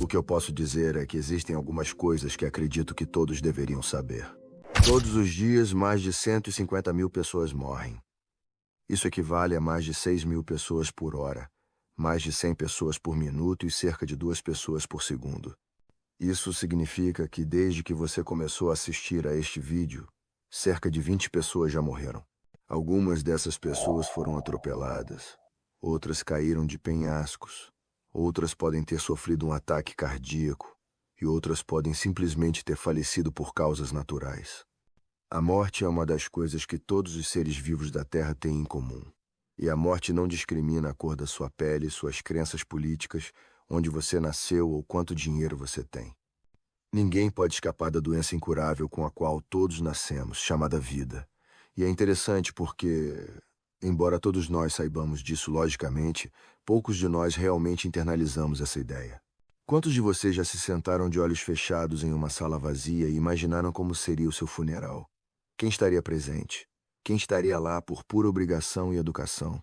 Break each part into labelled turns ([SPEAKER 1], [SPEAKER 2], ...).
[SPEAKER 1] O que eu posso dizer é que existem algumas coisas que acredito que todos deveriam saber. Todos os dias, mais de 150 mil pessoas morrem. Isso equivale a mais de 6 mil pessoas por hora, mais de 100 pessoas por minuto e cerca de 2 pessoas por segundo. Isso significa que desde que você começou a assistir a este vídeo, cerca de 20 pessoas já morreram. Algumas dessas pessoas foram atropeladas, outras caíram de penhascos, outras podem ter sofrido um ataque cardíaco e outras podem simplesmente ter falecido por causas naturais. A morte é uma das coisas que todos os seres vivos da Terra têm em comum. E a morte não discrimina a cor da sua pele, suas crenças políticas, onde você nasceu ou quanto dinheiro você tem. Ninguém pode escapar da doença incurável com a qual todos nascemos, chamada vida. E é interessante porque, embora todos nós saibamos disso logicamente, poucos de nós realmente internalizamos essa ideia. Quantos de vocês já se sentaram de olhos fechados em uma sala vazia e imaginaram como seria o seu funeral? Quem estaria presente? Quem estaria lá por pura obrigação e educação?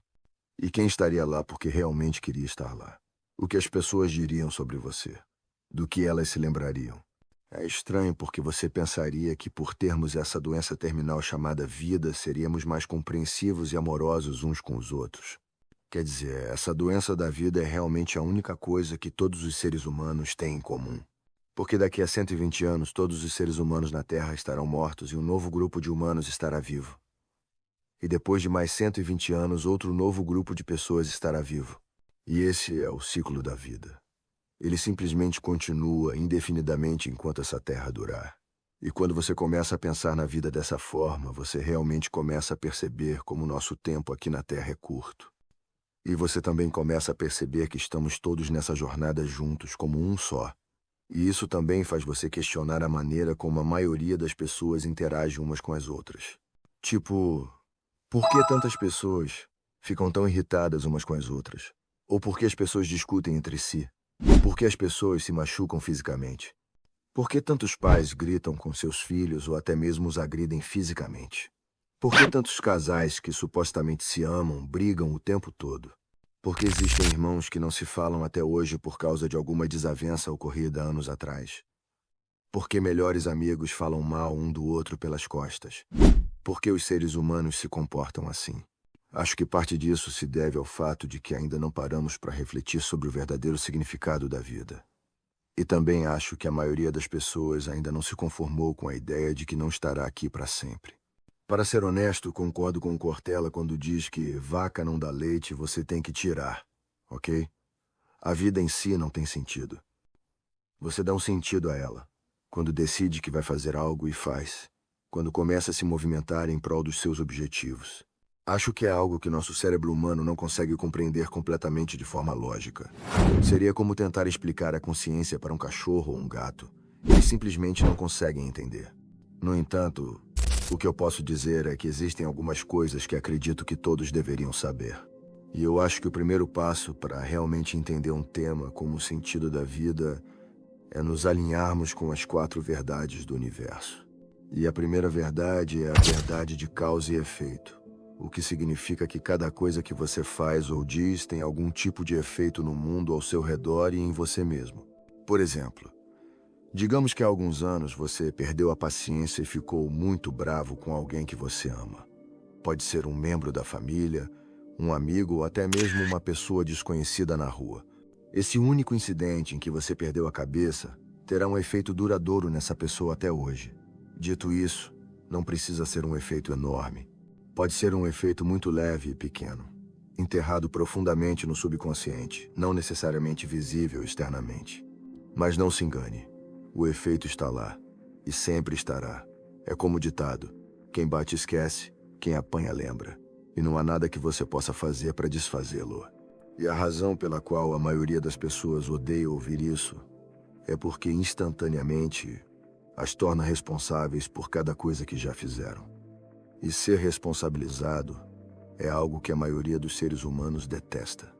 [SPEAKER 1] E quem estaria lá porque realmente queria estar lá? O que as pessoas diriam sobre você? Do que elas se lembrariam? É estranho porque você pensaria que por termos essa doença terminal chamada vida, seríamos mais compreensivos e amorosos uns com os outros. Quer dizer, essa doença da vida é realmente a única coisa que todos os seres humanos têm em comum. Porque daqui a 120 anos, todos os seres humanos na Terra estarão mortos e um novo grupo de humanos estará vivo. E depois de mais 120 anos, outro novo grupo de pessoas estará vivo. E esse é o ciclo da vida. Ele simplesmente continua indefinidamente enquanto essa Terra durar. E quando você começa a pensar na vida dessa forma, você realmente começa a perceber como o nosso tempo aqui na Terra é curto. E você também começa a perceber que estamos todos nessa jornada juntos, como um só. E isso também faz você questionar a maneira como a maioria das pessoas interage umas com as outras. Tipo, por que tantas pessoas ficam tão irritadas umas com as outras? Ou por que as pessoas discutem entre si? Por que as pessoas se machucam fisicamente? Por que tantos pais gritam com seus filhos ou até mesmo os agridem fisicamente? Por que tantos casais que supostamente se amam brigam o tempo todo? Por que existem irmãos que não se falam até hoje por causa de alguma desavença ocorrida anos atrás? Por que melhores amigos falam mal um do outro pelas costas? Por que os seres humanos se comportam assim? Acho que parte disso se deve ao fato de que ainda não paramos para refletir sobre o verdadeiro significado da vida. E também acho que a maioria das pessoas ainda não se conformou com a ideia de que não estará aqui para sempre. Para ser honesto, concordo com o Cortella quando diz que vaca não dá leite, você tem que tirar, ok? A vida em si não tem sentido. Você dá um sentido a ela, quando decide que vai fazer algo e faz, quando começa a se movimentar em prol dos seus objetivos. Acho que é algo que nosso cérebro humano não consegue compreender completamente de forma lógica. Seria como tentar explicar a consciência para um cachorro ou um gato. Eles simplesmente não conseguem entender. No entanto, o que eu posso dizer é que existem algumas coisas que acredito que todos deveriam saber. E eu acho que o primeiro passo para realmente entender um tema como o sentido da vida é nos alinharmos com as 4 verdades do universo. E a primeira verdade é a verdade de causa e efeito, o que significa que cada coisa que você faz ou diz tem algum tipo de efeito no mundo ao seu redor e em você mesmo. Por exemplo, digamos que há alguns anos você perdeu a paciência e ficou muito bravo com alguém que você ama. Pode ser um membro da família, um amigo ou até mesmo uma pessoa desconhecida na rua. Esse único incidente em que você perdeu a cabeça terá um efeito duradouro nessa pessoa até hoje. Dito isso, não precisa ser um efeito enorme. Pode ser um efeito muito leve e pequeno, enterrado profundamente no subconsciente, não necessariamente visível externamente. Mas não se engane. O efeito está lá, e sempre estará. É como o ditado: quem bate esquece, quem apanha lembra. E não há nada que você possa fazer para desfazê-lo. E a razão pela qual a maioria das pessoas odeia ouvir isso é porque instantaneamente as torna responsáveis por cada coisa que já fizeram. E ser responsabilizado é algo que a maioria dos seres humanos detesta.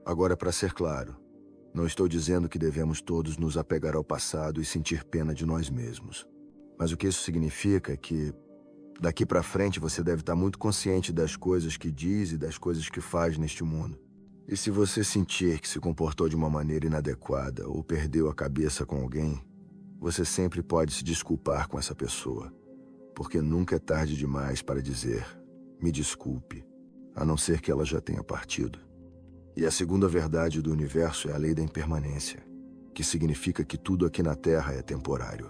[SPEAKER 1] Agora, para ser claro, não estou dizendo que devemos todos nos apegar ao passado e sentir pena de nós mesmos. Mas o que isso significa é que, daqui para frente, você deve estar muito consciente das coisas que diz e das coisas que faz neste mundo. E se você sentir que se comportou de uma maneira inadequada ou perdeu a cabeça com alguém, você sempre pode se desculpar com essa pessoa, porque nunca é tarde demais para dizer, me desculpe, a não ser que ela já tenha partido. E a segunda verdade do universo é a lei da impermanência, que significa que tudo aqui na Terra é temporário.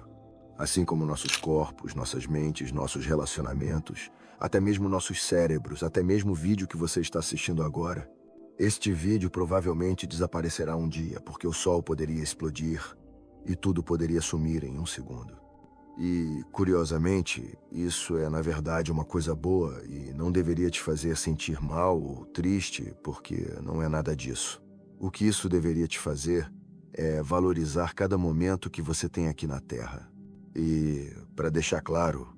[SPEAKER 1] Assim como nossos corpos, nossas mentes, nossos relacionamentos, até mesmo nossos cérebros, até mesmo o vídeo que você está assistindo agora. Este vídeo provavelmente desaparecerá um dia, porque o Sol poderia explodir e tudo poderia sumir em um segundo. E, curiosamente, isso é na verdade uma coisa boa e não deveria te fazer sentir mal ou triste, porque não é nada disso. O que isso deveria te fazer é valorizar cada momento que você tem aqui na Terra. E, para deixar claro,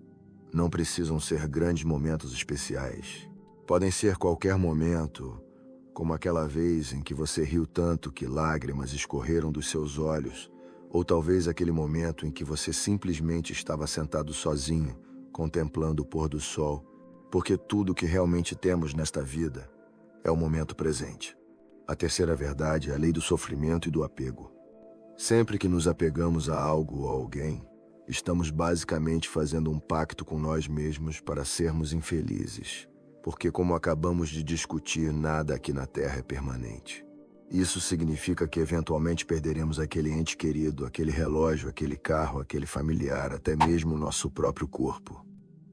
[SPEAKER 1] não precisam ser grandes momentos especiais. Podem ser qualquer momento, como aquela vez em que você riu tanto que lágrimas escorreram dos seus olhos, ou talvez aquele momento em que você simplesmente estava sentado sozinho, contemplando o pôr do sol, porque tudo que realmente temos nesta vida é o momento presente. A terceira verdade é a lei do sofrimento e do apego. Sempre que nos apegamos a algo ou a alguém, estamos basicamente fazendo um pacto com nós mesmos para sermos infelizes, porque, como acabamos de discutir, nada aqui na Terra é permanente. Isso significa que eventualmente perderemos aquele ente querido, aquele relógio, aquele carro, aquele familiar, até mesmo o nosso próprio corpo.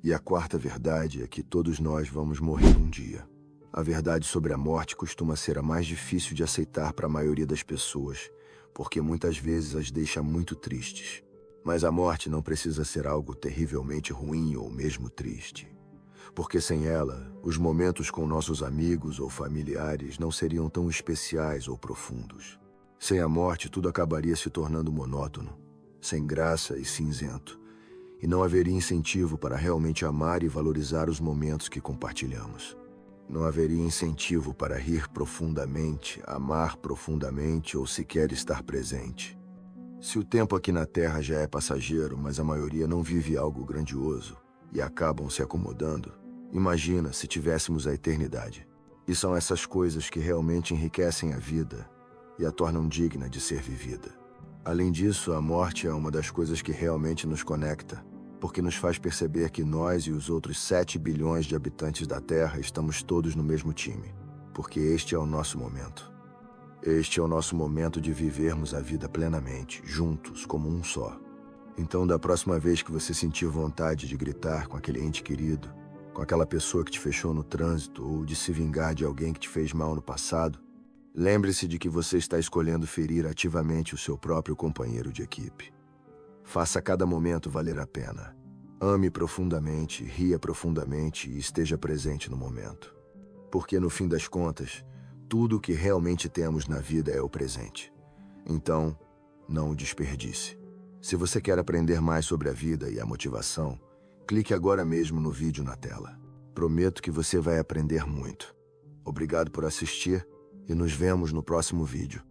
[SPEAKER 1] E a quarta verdade é que todos nós vamos morrer um dia. A verdade sobre a morte costuma ser a mais difícil de aceitar para a maioria das pessoas, porque muitas vezes as deixa muito tristes. Mas a morte não precisa ser algo terrivelmente ruim ou mesmo triste. Porque sem ela, os momentos com nossos amigos ou familiares não seriam tão especiais ou profundos. Sem a morte, tudo acabaria se tornando monótono, sem graça e cinzento, e não haveria incentivo para realmente amar e valorizar os momentos que compartilhamos. Não haveria incentivo para rir profundamente, amar profundamente ou sequer estar presente. Se o tempo aqui na Terra já é passageiro, mas a maioria não vive algo grandioso e acabam se acomodando, imagina se tivéssemos a eternidade. E são essas coisas que realmente enriquecem a vida e a tornam digna de ser vivida. Além disso, a morte é uma das coisas que realmente nos conecta, porque nos faz perceber que nós e os outros 7 bilhões de habitantes da Terra estamos todos no mesmo time, porque este é o nosso momento. Este é o nosso momento de vivermos a vida plenamente, juntos, como um só. Então, da próxima vez que você sentir vontade de gritar com aquele ente querido, com aquela pessoa que te fechou no trânsito ou de se vingar de alguém que te fez mal no passado, lembre-se de que você está escolhendo ferir ativamente o seu próprio companheiro de equipe. Faça cada momento valer a pena. Ame profundamente, ria profundamente e esteja presente no momento. Porque, no fim das contas, tudo o que realmente temos na vida é o presente. Então, não o desperdice. Se você quer aprender mais sobre a vida e a motivação, clique agora mesmo no vídeo na tela. Prometo que você vai aprender muito. Obrigado por assistir e nos vemos no próximo vídeo.